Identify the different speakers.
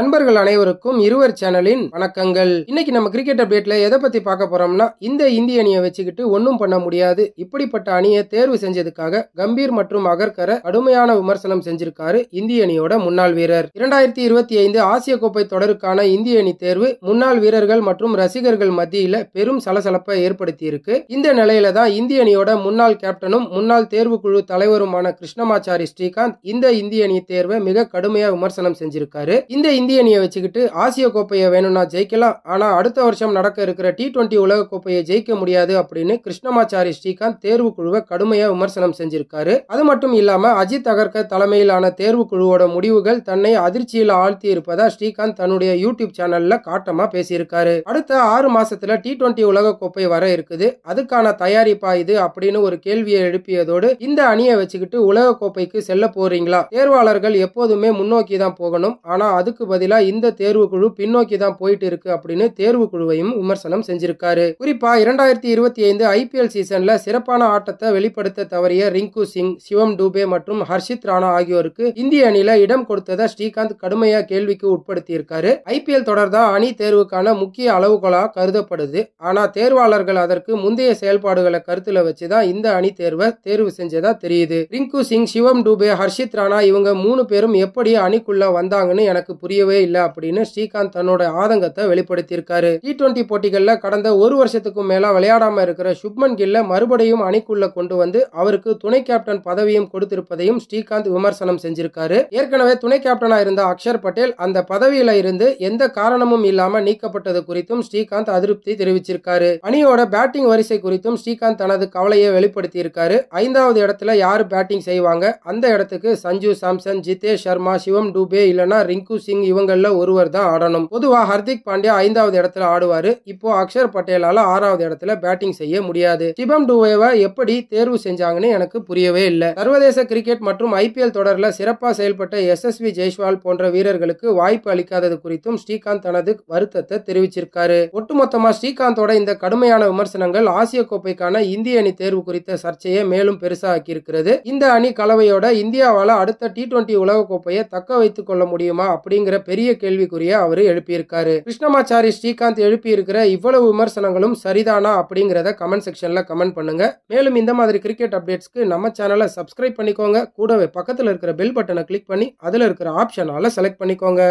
Speaker 1: நண்பர்கள் அனைவருக்கும் இருவர் சேனலின் வணக்கங்கள். இன்னைக்கு நம்ம கிரிக்கெட் அப்டேட்ல எதை பத்தி பார்க்க போறோம்னா, இந்த இந்திய அணியை வச்சுக்கிட்டு ஒன்னும் பண்ண முடியாது, இப்படிப்பட்ட அணியை தேர்வு செஞ்சதுக்காக கம்பீர் மற்றும் அகர்கரை கடுமையான விமர்சனம் செஞ்சிருக்காரு இந்திய அணியோட முன்னாள் வீரர். 2025 ஆசிய கோப்பை தொடருக்கான இந்திய அணி தேர்வு முன்னாள் வீரர்கள் மற்றும் ரசிகர்கள் மத்தியில பெரும் சலசலப்பை ஏற்படுத்தி இருக்கு. இந்த நிலையில தான் இந்திய அணியோட முன்னாள் கேப்டனும் முன்னாள் தேர்வுக்குழு தலைவருமான கிருஷ்ணமாச்சாரி ஸ்ரீகாந்த் இந்த இந்திய அணி தேர்வை மிக கடுமையா விமர்சனம் செஞ்சிருக்காரு. இந்த இந்திய அணியை வச்சுக்கிட்டு ஆசிய கோப்பையை வேணும்னா ஜெயிக்கலாம், ஆனா அடுத்த வருஷம் நடக்க இருக்கிற T20 உலக கோப்பையை ஜெயிக்க முடியாது அப்படின்னு கிருஷ்ணமாச்சாரி ஸ்ரீகாந்த் தேர்வுக்குழுவை கடுமையா விமர்சனம் செஞ்சிருக்காரு. அது மட்டும் இல்லாம அஜித் அகர்கர் தலைமையிலான தேர்வுக்குழுவோட முடிவுகள் தன்னை அதிர்ச்சியில் ஆழ்த்தி இருப்பதா ஸ்ரீகாந்த் தன்னுடைய யூடியூப் சேனல்ல காட்டமா பேசியிருக்காரு. அடுத்த 6 மாசத்துல T20 உலக கோப்பை வர இருக்குது, அதுக்கான தயாரிப்பா இது அப்படின்னு ஒரு கேள்வியை எழுப்பியதோடு, இந்த அணியை வச்சுக்கிட்டு உலக கோப்பைக்கு செல்ல போறீங்களா? தேர்வாளர்கள் எப்போதுமே முன்னோக்கி தான் போகணும், ஆனா அதுக்கு பதிலா இந்த தேர்வுக்குழு பின்னோக்கி தான் போயிட்டு இருக்கு அப்படின்னு தேர்வுக்குழுவையும் விமர்சனம் செஞ்சிருக்காரு. குறிப்பா 2025 IPL சீசன்ல சிறப்பான ஆட்டத்தை வெளிப்படுத்த தவறிய ரிங்கு சிங், சிவம் டூபே மற்றும் ஹர்ஷித் ராணா ஆகியோருக்கு இந்திய அணியில இடம் கொடுத்ததை ஸ்ரீகாந்த் கடுமையா கேள்விக்கு உட்படுத்தி இருக்காரு. IPL தொடர் தான் அணி தேர்வுக்கான முக்கிய அளவுகோலா கருதப்படுது, ஆனா தேர்வாளர்கள் அதற்கு முந்தைய செயல்பாடுகளை கருத்துல வச்சுதான் இந்த அணி தேர்வை தேர்வு செஞ்சதா தெரியுது. ரிங்கு சிங், சிவம் டூபே, ஹர்ஷித் ராணா இவங்க 3 பேரும் எப்படி அணிக்குள்ள வந்தாங்கன்னு எனக்கு புரியவே இல்லை அப்படின்னு ஸ்ரீகாந்த் தன்னோட ஆதங்கத்தை வெளிப்படுத்தியிருக்காரு. T20 போட்டிகள்ல கடந்த ஒரு வருஷத்துக்கும் மேல விளையாடாம இருக்கிற சுப்மன் கில்ல மறுபடியும் அணிக்குள்ள கொண்டு வந்து அவருக்கு துணை கேப்டன் பதவியும் கொடுத்திருப்பதையும் ஸ்ரீகாந்த் விமர்சனம் செஞ்சிருக்காரு. ஏற்கனவே துணை கேப்டனா இருந்த அக்ஷர் பட்டேல் அந்த பதவியில இருந்து எந்த காரணமும் இல்லாம நீக்கப்பட்டது குறித்தும் ஸ்ரீகாந்த் அதிருப்தி தெரிவிச்சிருக்காரு. அணியோட பேட்டிங் வரிசை குறித்தும் ஸ்ரீகாந்த் தனது கவலையை வெளிப்படுத்தி இருக்காரு. 5வது இடத்துல யாரு பேட்டிங் செய்வாங்க, அந்த இடத்துக்கு சஞ்சு சாம்சன், ஜிதேஷ் சர்மா, சிவம் டூபே இல்லனா ரிங்கு சிங் இவங்கள ஒருவர் தான் ஆடணும். பொதுவா ஹர்திக் பாண்டியா 5வது இடத்துல ஆடுவாரு. இப்போ அக்ஷர் பட்டேலால 6வது இடத்துல பேட்டிங் செய்ய முடியாது. சிவம் டூபேவை எப்படி தேர்வு செஞ்சாங்கன்னு எனக்கு புரியவே இல்லை. சர்வதேச கிரிக்கெட் மற்றும் IPL தொடர்ல சிறப்பா செயல்பட்ட SSV ஜெய்ஸ்வால் போன்ற வீரர்களுக்கு வாய்ப்பு அளிக்காதது குறித்தும் ஸ்ரீகாந்த் தனது வருத்தத்தை தெரிவிச்சிருக்காரு. ஒட்டுமொத்தமா ஸ்ரீகாந்தோட இந்த கடுமையான விமர்சனங்கள் ஆசிய கோப்பைக்கான இந்திய அணி தேர்வு குறித்த சர்ச்சையை மேலும் பெருசாக்கி இருக்கிறது. இந்த அணி கலவையோட இந்தியாவால அடுத்த T20 உலக கோப்பையை தக்க வைத்துக் கொள்ள முடியுமா அப்படிங்கிற பெரிய கேள்விக்குரிய அவரு எழுப்பியிருக்காரு. கிருஷ்ணமாச்சாரி ஸ்ரீகாந்த் எழுப்பியிருக்கிற இவ்வளவு விமர்சனங்களும் சரிதானா அப்படிங்கிறத கமெண்ட் செக்ஷன்ல கமெண்ட் பண்ணுங்க. மேலும் இந்த மாதிரி கிரிக்கெட் அப்டேட்ஸ்க்கு நம்ம சேனலை சப்ஸ்கிரைப் பண்ணிக்கோங்க. கூடவே பக்கத்துல இருக்கிற பெல் பட்டனை கிளிக் பண்ணி அதுல இருக்கிற ஆப்ஷனால செலக்ட் பண்ணிக்கோங்க.